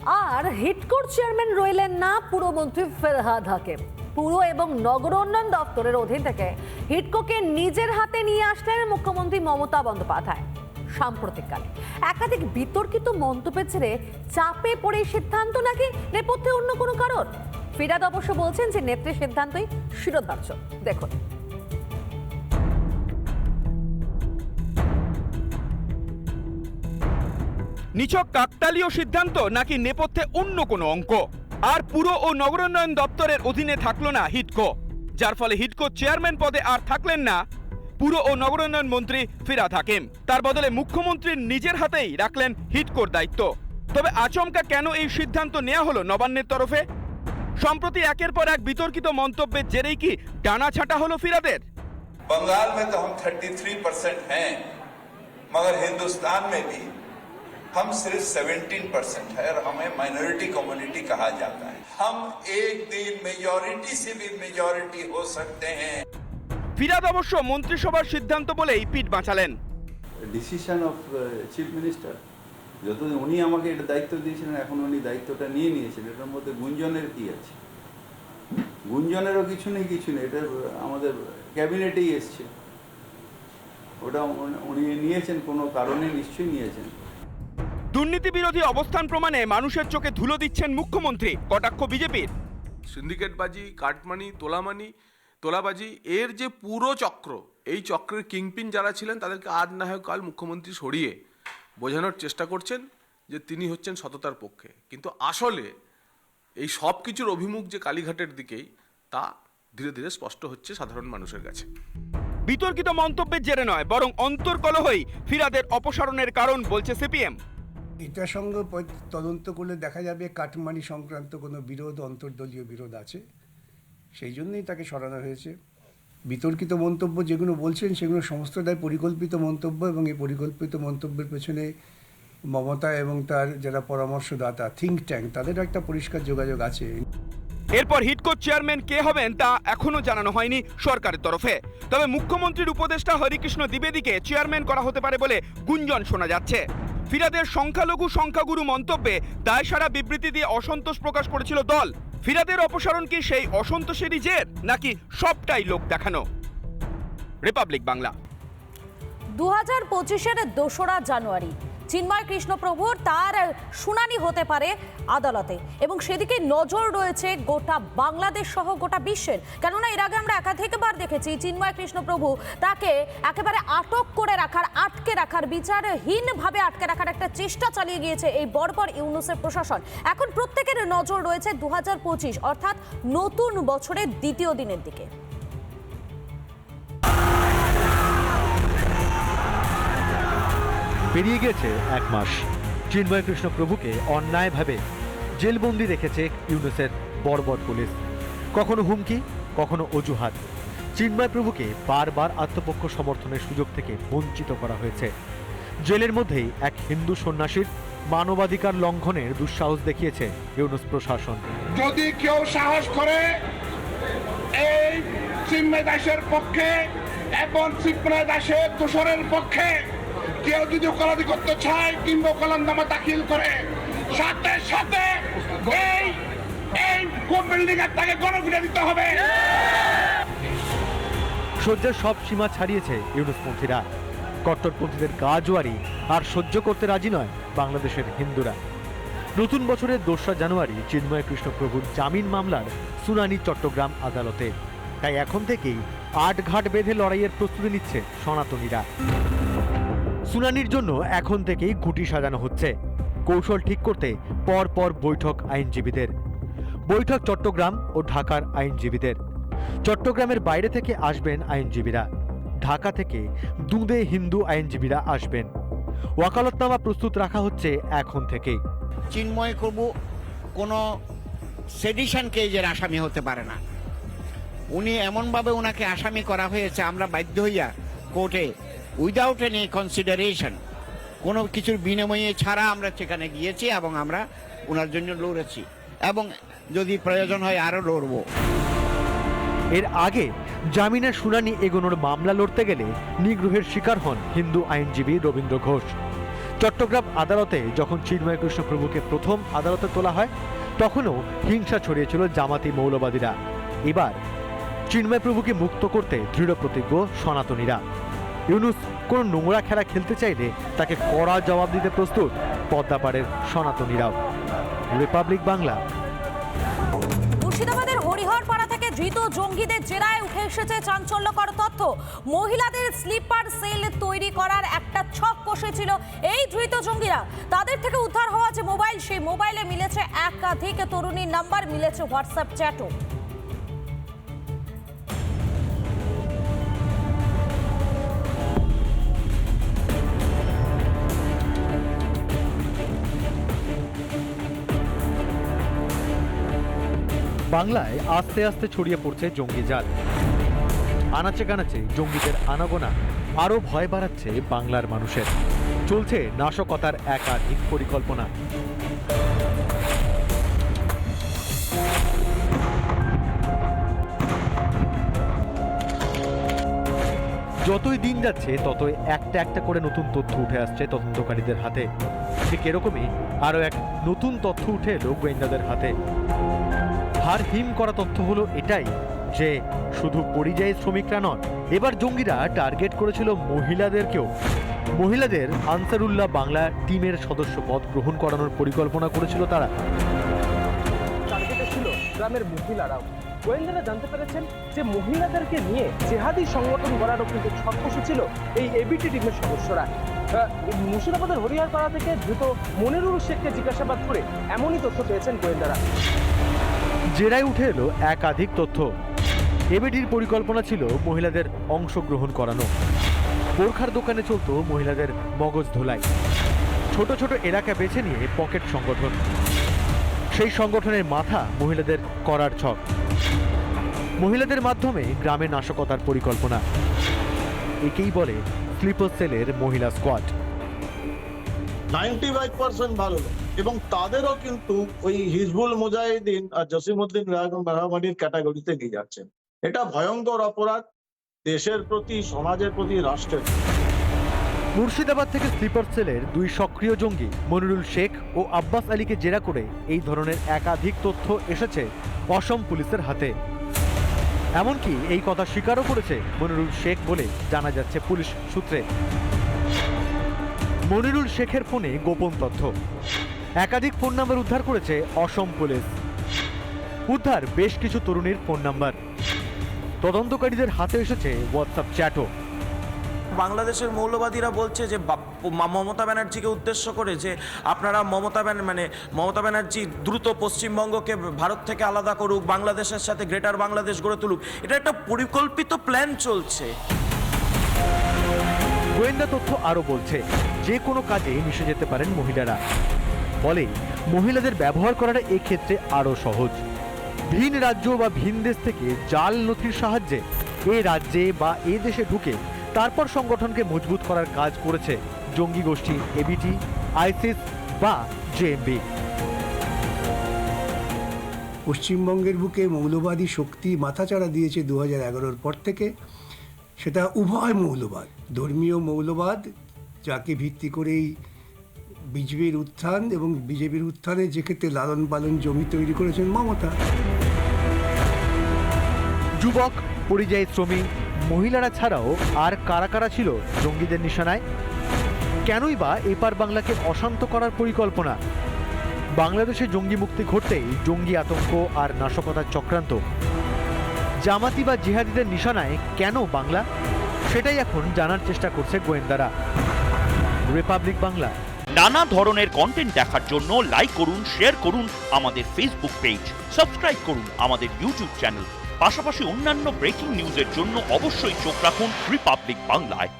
আর হিডকোর chairman রইলেন না পুরমন্ত্রী ফেরহাদ হাকিম। পুর এবং নগর উন্নয়ন দপ্তরের অধীন থেকে হিডকোকে নিজের হাতে নিয়ে আসলেন মুখ্যমন্ত্রী মমতা বন্দ্যোপাধ্যায়। সাম্প্রতিককালে একাধিক বিতর্কিত মন্তব্যের ছেড়ে চাপে পড়ে সিদ্ধান্ত নাকি নেপথ্যে অন্য কোনো কারণ। ফিরহাদ অবশ্য বলছেন যে নেত্রীর সিদ্ধান্তই শিরোধার্য। দেখুন। নিছক কাকতালীয় সিদ্ধান্ত নাকি নেপথ্যে অন্য কোনো অঙ্ক? আর পুর ও নগরোন্নয়ন দপ্তরের অধীনে থাকলো না হিডকো, যার ফলে হিডকো চেয়ারম্যান পদে আর থাকলেন না পুর ও নগরোন্নয়ন মন্ত্রী ফিরহাদ হাকিম। তার বদলে মুখ্যমন্ত্রীর নিজের হাতেই রাখলেন হিডকোর দায়িত্ব। তবে আচমকা কেন এই সিদ্ধান্ত নেওয়া হলো নবান্নের তরফে? সম্প্রতি একের পর এক বিতর্কিত মন্তব্যের জেরেই কি ডানা ছাঁটা হলো ফিরহাদের? बंगाल में तो हम 33% हैं, मगर हिंदुस्तान में भी हम सिर्फ 17% है और हमें माइनॉरिटी कम्युनिटी कहा जाता है। हम एक दिन मेजॉरिटी से भी मेजॉरिटी हो सकते हैं। ফিরহাদ অবশ্য মন্ত্রিসভার সিদ্ধান্ত বলেই পিঠ বাঁচালেন। ডিসিশন অফ চিফ মিনিস্টার, যত উনি আমাকে এটা দায়িত্ব দিয়েছিলেন, এখন উনি দায়িত্বটা নিয়ে নিয়েছেন, এটার মধ্যে গুঞ্জনের কি আছে? গুঞ্জনেরও কিছু নেই, এটা আমাদের ক্যাবিনেটেই এসছে, ওটা উনি নিয়েছেন, কোনো কারণে নিশ্চয়ই নিয়েছেন। দুর্নীতি বিরোধী অবস্থান প্রমাণে মানুষের চোখে ধুলো দিচ্ছেন মুখ্যমন্ত্রী, কটাক্ষ বিজেপির। সিন্ডিকেটবাজি, কাটমানি, তোলাবাজি এর যে পুরো চক্র, এই চক্রের কিংপিন যারা ছিলেন তাদেরকে আজ না হয় কাল মুখ্যমন্ত্রী সরিয়ে বোঝানোর চেষ্টা করছেন যে তিনি হচ্ছেন সততার পক্ষে, কিন্তু আসলে এই সব কিছুর অভিমুখ যে কালীঘাটের দিকেই, তা ধীরে ধীরে স্পষ্ট হচ্ছে সাধারণ মানুষের কাছে। বিতর্কিত মন্তব্যের জেরে নয়, বরং অন্তর্কলহই ফিরহাদের অপসারণের কারণ বলছে সিপিএম। এটার সঙ্গে তদন্ত করলে দেখা যাবে কাটমানি সংক্রান্ত কোনো বিরোধ, অন্তর্দলীয় বিরোধ আছে, সেই জন্যই তাকে সরানো হয়েছে। বিতর্কিত মন্তব্য যেগুলো বলছেন সেগুলো সমস্তটাই পরিকল্পিত মন্তব্য, এবং এই পরিকল্পিত মন্তব্যের পেছনে মমতা এবং তার যারা পরামর্শদাতা থিঙ্ক ট্যাঙ্ক, তাদের একটা পরিষ্কার যোগাযোগ আছে। এরপর হিডকো চেয়ারম্যান কে হবেন তা এখনো জানানো হয়নি সরকারের তরফে। তবে মুখ্যমন্ত্রীর উপদেষ্টা হরিকৃষ্ণ দ্বিবেদীকে চেয়ারম্যান করা হতে পারে বলে গুঞ্জন শোনা যাচ্ছে। ফিরহাদের সংখ্যাগুরু মন্তব্যে দায়সারা বিবৃতি দিয়ে অসন্তোষ প্রকাশ করেছিল দল। ফিরহাদের অপসারণ কি সেই অসন্তোষেরই জের, নাকি সবটাই লোক দেখানো? রিপাবলিক বাংলা। 2025-এর 2রা জানুয়ারি চিন্ময় কৃষ্ণপ্রভুর তার শুনানি হতে পারে আদালতে, এবং সেদিকে নজর রয়েছে গোটা বাংলাদেশ সহ গোটা বিশ্বের। কেননা এর আগে আমরা একাধিকবার দেখেছি চিন্ময় কৃষ্ণপ্রভু তাকে একেবারে আটকে রাখার বিচারহীনভাবে আটকে রাখার একটা চেষ্টা চালিয়ে গিয়েছে এই বর্বর ইউনূসের প্রশাসন। এখন প্রত্যেকের নজর রয়েছে 2025 অর্থাৎ নতুন বছরের দ্বিতীয় দিনের দিকে। পেরিয়ে গেছে 1 মাস। চিন্ময় কৃষ্ণপ্রভুকে অন্যায়ভাবে জেলবন্দি রেখেছে ইউনূসের বর্বর পুলিশ। কখনো হুমকি, কখনো অজুহাত। চিন্ময় প্রভুকে বারবার আত্মপক্ষ সমর্থনের সুযোগ থেকে বঞ্চিত করা হয়েছে। জেলের মধ্যেই এক হিন্দু সন্ন্যাসীর মানবাধিকার লঙ্ঘনের দুঃসাহস দেখিয়েছে ইউনূস প্রশাসন। যদি কেউ সাহস করে এই চিন্ময় দাসের পক্ষে এবং চিন্ময় দাসের দোষরের পক্ষে কেউ যদি ওকালতি করতে চায় কিংবা ওকালতনামা দাখিল করে, সাথে সাথে এই বিল্ডিং এর তাকে গণপিটা দিতে হবে। সহ্যের সব সীমা ছাড়িয়েছে ইউনূসপন্থীরা। কট্টরপন্থীদের গাজোয়ারি আর সহ্য করতে রাজি নয় বাংলাদেশের হিন্দুরা। নতুন বছরের 2রা জানুয়ারি চিন্ময় কৃষ্ণপ্রভুর জামিন মামলার শুনানি চট্টগ্রাম আদালতে। তাই এখন থেকেই আটঘাট বেঁধে লড়াইয়ের প্রস্তুতি নিচ্ছে সনাতনীরা। শুনানির জন্য এখন থেকেই গুটি সাজানো হচ্ছে। কৌশল ঠিক করতে পর বৈঠক আইনজীবীদের। বৈঠক চট্টগ্রাম ও ঢাকার আইনজীবীদের। চট্টগ্রামের বাইরে থেকে আসবেন আইনজীবীরা, ঢাকা থেকে দুঁদে হিন্দু আইনজীবীরা আসবেন। ওয়াকালতনামা প্রস্তুত রাখা হচ্ছে এখন থেকেই। চিন্ময় প্রভু কোনো সেডিশন কেজের আসামি হতে পারে না। উনি এমনভাবে ওনাকে আসামি করা হয়েছে, আমরা বাধ্য হইয়া কোর্টে উইদাউট এনি কনসিডারেশন, কোনো কিছুর বিনিময়ে ছাড়া আমরা সেখানে গিয়েছি এবং আমরা ওনার জন্য লড়েছি, এবং যদি প্রয়োজন হয় আরও লড়ব। এর আগে জামিনের শুনানি এগোনোর মামলা লড়তে গেলে নিগ্রহের শিকার হন হিন্দু আইনজীবী রবীন্দ্র ঘোষ। চট্টগ্রাম আদালতে যখন চিন্ময় কৃষ্ণ প্রভুকে প্রথম আদালতে তোলা হয় তখনও হিংসা ছড়িয়েছিল জামাতি মৌলবাদীরা। এবার চিন্ময় প্রভুকে মুক্ত করতে দৃঢ় প্রতিজ্ঞ সনাতনীরা। ইউনূস কোন নোংরা খেলা খেলতে চাইলে তাকে কড়া জবাব দিতে প্রস্তুত পদ্মাপাড়ের সনাতনীরাও। রিপাবলিক বাংলা। মুর্শিদাবাদের হরিহরপাড়া থেকে ধৃত জঙ্গিদের জেরায় উঠে এসেছে চাঞ্চল্যকর তথ্য। মহিলাদের স্লিপার সেল তৈরি করার একটা ছক কষেছিল এই ধৃত জঙ্গিরা। তাদের থেকে উদ্ধার হওয়া যে মোবাইল, সেই মোবাইলে মিলেছে একাধিক তরুণীর নাম্বার, মিলেছে হোয়াটসঅ্যাপ চ্যাটও। বাংলায় আস্তে আস্তে ছড়িয়ে পড়ছে জঙ্গি জাল। আনাচে কানাচে জঙ্গিদের আনাগোনা আরো ভয় বাড়াচ্ছে বাংলার মানুষের। চলছে নাশকতার একাধিক পরিকল্পনা। যতই দিন যাচ্ছে ততই একটা একটা করে নতুন তথ্য উঠে আসছে তদন্তকারীদের হাতে। ঠিক এরকমই আরো এক নতুন তথ্য উঠে এলো গোয়েন্দাদের হাতে। হার হিম করা তথ্য হলো এটাই যে শুধু পরিযায়ী শ্রমিকরা নন, এবার জঙ্গিরা টার্গেট করেছিল মহিলাদেরকেও। মহিলাদের আনসারুল্লাহ বাংলা টিমের সদস্য পদ গ্রহণ করানোর পরিকল্পনা করেছিল তারা। টার্গেটে ছিল গ্রামের মহিলারাও। গোয়েন্দারা জানতে পেরেছেন যে মহিলাদেরকে নিয়ে জেহাদি সংগঠন গড়ারও কিন্তু ছক কষেছিল এই এবিটি টিমের সদস্যরা। মুর্শিদাবাদের হরিহরপাড়া থেকে দ্রুত মনিরুল শেখকে জিজ্ঞাসাবাদ করে এমনই তথ্য পেয়েছেন গোয়েন্দারা। জেরায় উঠে এলো একাধিক তথ্য। এবিটির পরিকল্পনা ছিল মহিলাদের অংশগ্রহণ করানো। বোরখার দোকানে চলতো মহিলাদের মগজ ধোলাই। ছোট ছোট এলাকা বেছে নিয়ে পকেট সংগঠন। সেই সংগঠনের মাথা মহিলাদের করার ছক। মহিলাদের মাধ্যমে গ্রামে নাশকতার পরিকল্পনা। একেই বলে স্লিপার সেলের মহিলা স্কোয়াড। 95% ভালো লোক এবং তাদেরও কিন্তু ওই হিজবুল মুজাহিদিন আর জসিমউদ্দিন রহমানির ক্যাটাগরিতে নিয়ে যাচ্ছেন। এটা ভয়ঙ্কর অপরাধ দেশের প্রতি, সমাজের প্রতি, রাষ্ট্রের। মুর্শিদাবাদ থেকে স্লিপার সেলের দুই সক্রিয় জঙ্গি মনিরুল শেখ ও আব্বাস আলীকে জেরা করে এই ধরনের একাধিক তথ্য এসেছে অসম পুলিশের হাতে। এমনকি এই কথা স্বীকারও করেছে মনিরুল শেখ বলে জানা যাচ্ছে পুলিশ সূত্রে। মনিরুল শেখের ফোনে গোপন তথ্য। একাধিক ফোন নাম্বার উদ্ধার করেছে অসম পুলিশ। উদ্ধার বেশ কিছু তরুণীর ফোন নাম্বার। তদন্তকারীদের হাতে এসেছে হোয়াটসঅ্যাপ চ্যাটও। বাংলাদেশের মৌলবাদীরা বলছে যে মমতা ব্যানার্জিকে উদ্দেশ্য করে যে আপনারা মমতা ব্যানার্জি দ্রুত পশ্চিমবঙ্গকে ভারত থেকে আলাদা করুক, বাংলাদেশের সাথে গ্রেটার বাংলাদেশ গড়ে তুলুক। এটা একটা পরিকল্পিত প্ল্যান চলছে। গোয়েন্দা তথ্য আরো বলছে যে কোনো কাজে মিশে যেতে পারেন মহিলারা। ফলে মহিলাদের ব্যবহার করাটা এক্ষেত্রে আরো সহজ। ভিন রাজ্য বা ভিন দেশ থেকে জাল নথির সাহায্যে এ রাজ্যে বা এ দেশে ঢুকে তারপর সংগঠনকে মজবুত করার কাজ করেছে জঙ্গি গোষ্ঠী এবিটি, আইসিস বা জেএমবি। পশ্চিমবঙ্গের বুকে মৌলবাদী শক্তি মাথাচাড়া দিয়েছে 2011-র পর থেকে। সেটা উভয় মৌলবাদ, ধর্মীয় মৌলবাদ যাকে ভিত্তি করেই বিজেপির উত্থান, এবং বিজেপির উত্থানে যে ক্ষেত্রে লালন পালন জমি তৈরি করেছেন মমতা। যুবক, পরিযায়ী শ্রমিক, মহিলারা ছাড়াও আর কারা কারা ছিল জঙ্গিদের নিশানায়? কেনই বা এপার বাংলাকে অশান্ত করার পরিকল্পনা? বাংলাদেশে জঙ্গি মুক্তি ঘটতেই জঙ্গি আতঙ্ক আর নাশকতার চক্রান্ত। জামাতি বা জিহাদিদের নিশানায় কেন বাংলা? সেটাই এখন জানার চেষ্টা করছে গোয়েন্দারা। রিপাবলিক বাংলা। নানা ধরনের কন্টেন্ট দেখার জন্য লাইক করুন, শেয়ার করুন আমাদের ফেসবুক পেজ, সাবস্ক্রাইব করুন আমাদের ইউটিউব চ্যানেল। পাশাপাশি অন্যান্য ব্রেকিং নিউজের জন্য অবশ্যই চোখ রাখুন রিপাবলিক বাংলায়।